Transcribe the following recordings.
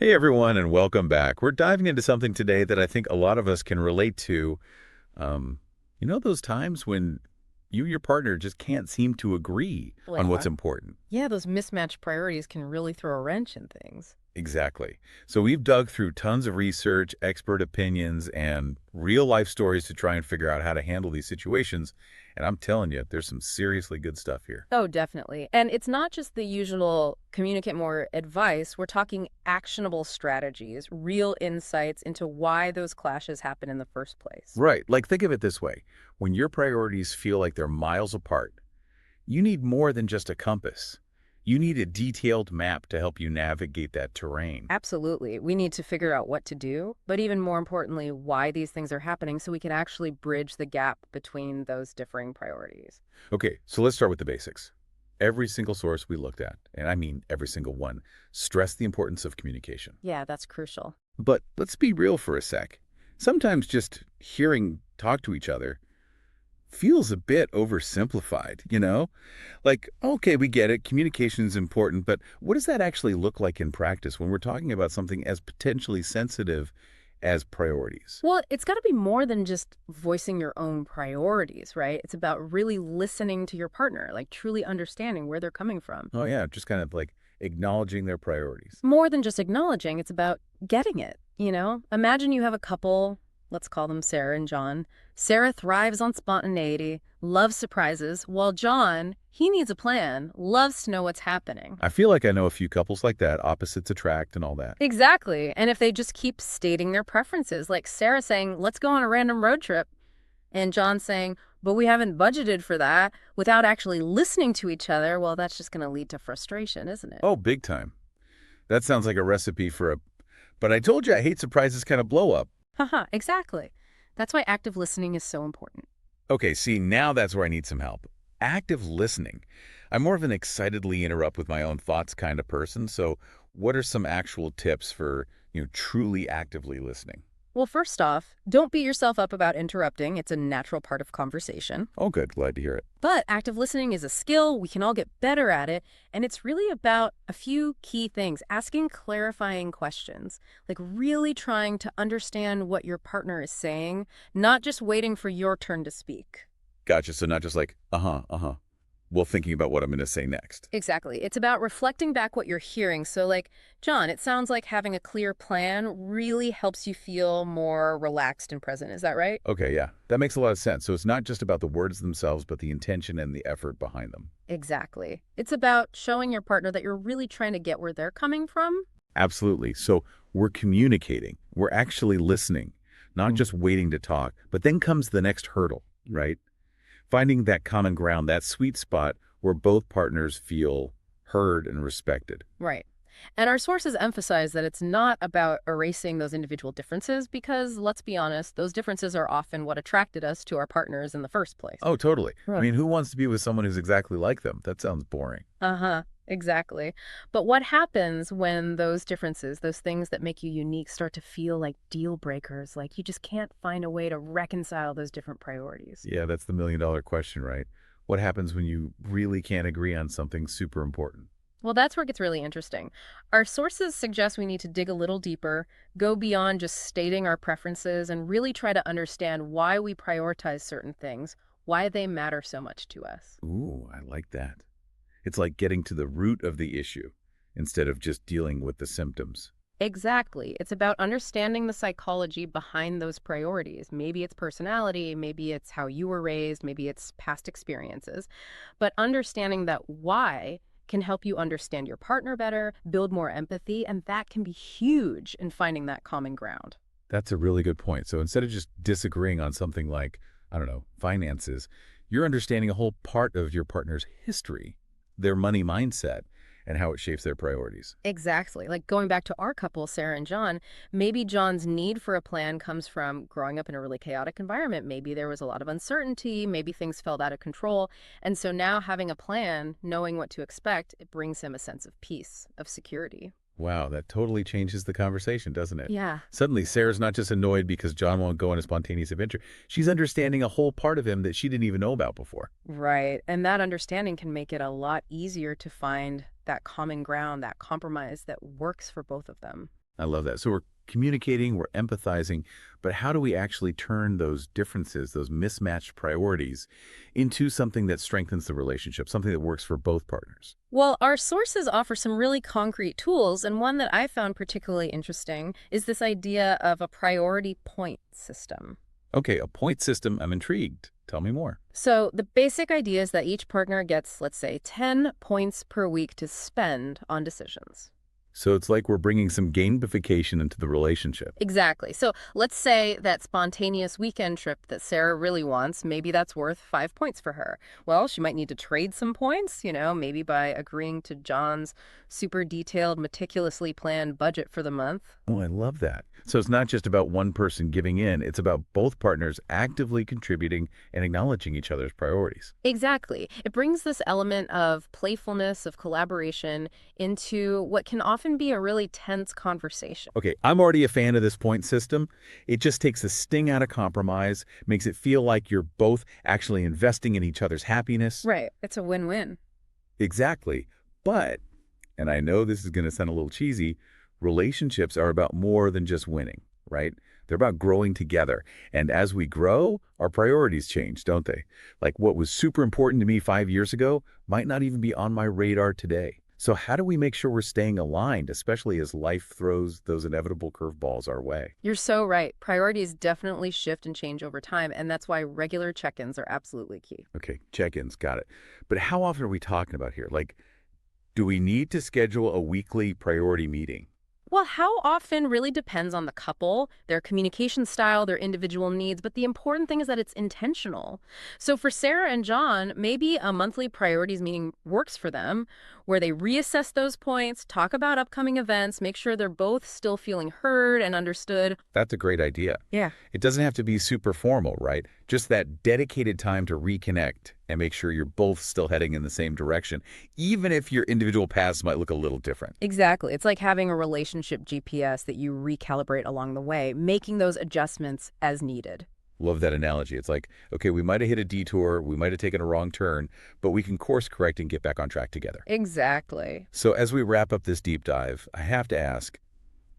Hey everyone, and welcome back. We're diving into something today that I think a lot of us can relate to. Um, those times when you and your partner just can't seem to agree on what's Yeah. important. Yeah, those mismatched priorities can really throw a wrench in things. Exactly. So we've dug through tons of research, expert opinions, and real life stories to try and figure out how to handle these situations. And I'm telling you, there's some seriously good stuff here. Oh, definitely. And it's not just the usual communicate more advice. We're talking actionable strategies, real insights into why those clashes happen in the first place. Right. Like think of it this way. When your priorities feel like they're miles apart, you need more than just a compass. You need a detailed map to help you navigate that terrain. Absolutely. We need to figure out what to do, but even more importantly, why these things are happening so we can actually bridge the gap between those differing priorities. Okay, so let's start with the basics. Every single source we looked at, and I mean every single one, stressed the importance of communication. Yeah, that's crucial. But let's be real for a sec. Sometimes just hearing talk to each other feels a bit oversimplified? Like, okay, we get it, communication is important, but what does that actually look like in practice when we're talking about something as potentially sensitive as priorities? Well, it's got to be more than just voicing your own priorities, right? It's about really listening to your partner, like truly understanding where they're coming from. Oh, yeah, just kind of like acknowledging their priorities. More than just acknowledging, it's about getting it. Imagine you have a couple, let's call them Sarah and John. Sarah thrives on spontaneity, loves surprises, while John, he needs a plan, loves to know what's happening. I feel like I know a few couples like that, opposites attract and all that. Exactly. And if they just keep stating their preferences, like Sarah saying, let's go on a random road trip, and John saying, but we haven't budgeted for that, without actually listening to each other, well, that's just going to lead to frustration, isn't it? Oh, big time. That sounds like a recipe for a, but I told you I hate surprises kind of blow up. Haha, exactly. That's why active listening is so important. Okay, see, now that's where I need some help. Active listening. I'm more of an excitedly interrupt with my own thoughts kind of person, so what are some actual tips for, truly actively listening? Well, first off, don't beat yourself up about interrupting. It's a natural part of conversation. Oh, good. Glad to hear it. But active listening is a skill. We can all get better at it. And it's really about a few key things asking clarifying questions, like really trying to understand what your partner is saying, not just waiting for your turn to speak. Gotcha. So not just like, while thinking about what I'm going to say next. Exactly. It's about reflecting back what you're hearing. So, like, John, it sounds like having a clear plan really helps you feel more relaxed and present. Is that right? Okay, yeah. That makes a lot of sense. So it's not just about the words themselves, but the intention and the effort behind them. Exactly. It's about showing your partner that you're really trying to get where they're coming from. Absolutely. So we're communicating. We're actually listening, not just waiting to talk. But then comes the next hurdle, right? Finding that common ground, that sweet spot where both partners feel heard and respected. Right. And our sources emphasize that it's not about erasing those individual differences because, let's be honest, those differences are often what attracted us to our partners in the first place. Oh, totally. I Right. mean, who wants to be with someone who's exactly like them? That sounds boring. Uh-huh. Exactly. But what happens when those differences, those things that make you unique, start to feel like deal breakers, like you just can't find a way to reconcile those different priorities? Yeah, that's the million-dollar question, right? What happens when you really can't agree on something super important? Well, that's where it gets really interesting. Our sources suggest we need to dig a little deeper, go beyond just stating our preferences, and really try to understand why we prioritize certain things, why they matter so much to us. Ooh, I like that. It's like getting to the root of the issue instead of just dealing with the symptoms. Exactly. It's about understanding the psychology behind those priorities. Maybe it's personality, maybe it's how you were raised, maybe it's past experiences. But understanding that why can help you understand your partner better, build more empathy, and that can be huge in finding that common ground. That's a really good point. So instead of just disagreeing on something like, I don't know, finances, you're understanding a whole part of your partner's history, their money mindset, and how it shapes their priorities. Exactly. Like going back to our couple, Sarah and John, maybe John's need for a plan comes from growing up in a really chaotic environment. Maybe there was a lot of uncertainty. Maybe things felt out of control. And so now having a plan, knowing what to expect, it brings him a sense of peace, of security. Wow, that totally changes the conversation, doesn't it? Yeah, Suddenly, Sarah's not just annoyed because John won't go on a spontaneous adventure. She's understanding a whole part of him that she didn't even know about before. right. And that understanding can make it a lot easier to find that common ground, that compromise that works for both of them. I love that. So we're communicating, we're empathizing, but how do we actually turn those differences, those mismatched priorities, into something that strengthens the relationship, something that works for both partners? Well, our sources offer some really concrete tools, and one that I found particularly interesting is this idea of a priority point system. Okay, a point system. I'm intrigued. Tell me more. So, the basic idea is that each partner gets, let's say, 10 points per week to spend on decisions. So it's like we're bringing some gamification into the relationship. Exactly. So let's say that spontaneous weekend trip that Sarah really wants, maybe that's worth 5 points for her. Well, she might need to trade some points, maybe by agreeing to John's super detailed, meticulously planned budget for the month. Oh, I love that. So it's not just about one person giving in, it's about both partners actively contributing and acknowledging each other's priorities. Exactly. It brings this element of playfulness, of collaboration into what can often be a really tense conversation. Okay, I'm already a fan of this point system. It just takes the sting out of compromise, makes it feel like you're both actually investing in each other's happiness. Right. It's a win-win. Exactly. But, and I know this is going to sound a little cheesy, relationships are about more than just winning, right? They're about growing together. And as we grow, our priorities change, don't they? Like what was super important to me 5 years ago might not even be on my radar today. So how do we make sure we're staying aligned, especially as life throws those inevitable curveballs our way? You're so right. Priorities definitely shift and change over time, and that's why regular check-ins are absolutely key. Okay, check-ins, got it. But how often are we talking about here? Like, do we need to schedule a weekly priority meeting? Well, how often really depends on the couple, their communication style, their individual needs, but the important thing is that it's intentional. So for Sarah and John, maybe a monthly priorities meeting works for them, where they reassess those points, talk about upcoming events, make sure they're both still feeling heard and understood. That's a great idea. Yeah. It doesn't have to be super formal, right? Just that dedicated time to reconnect and make sure you're both still heading in the same direction, even if your individual paths might look a little different. Exactly. It's like having a relationship GPS that you recalibrate along the way, making those adjustments as needed. Love that analogy. It's like, okay, we might have hit a detour, we might have taken a wrong turn, but we can course correct and get back on track together. Exactly. So as we wrap up this deep dive, I have to ask,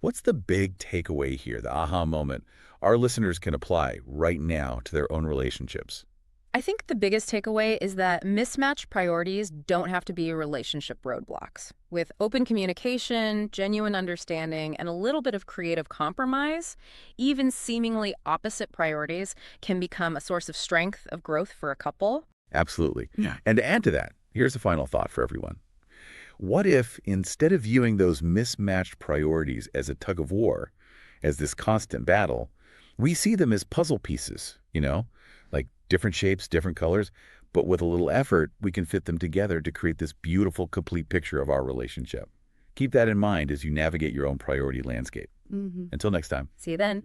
what's the big takeaway here, the aha moment our listeners can apply right now to their own relationships? I think the biggest takeaway is that mismatched priorities don't have to be relationship roadblocks. With open communication, genuine understanding, and a little bit of creative compromise, even seemingly opposite priorities can become a source of strength, of growth for a couple. Absolutely. Yeah. And to add to that, here's a final thought for everyone. What if, instead of viewing those mismatched priorities as a tug of war, as this constant battle, we see them as puzzle pieces, like different shapes, different colors, but with a little effort, we can fit them together to create this beautiful, complete picture of our relationship. Keep that in mind as you navigate your own priority landscape. Until next time. See you then.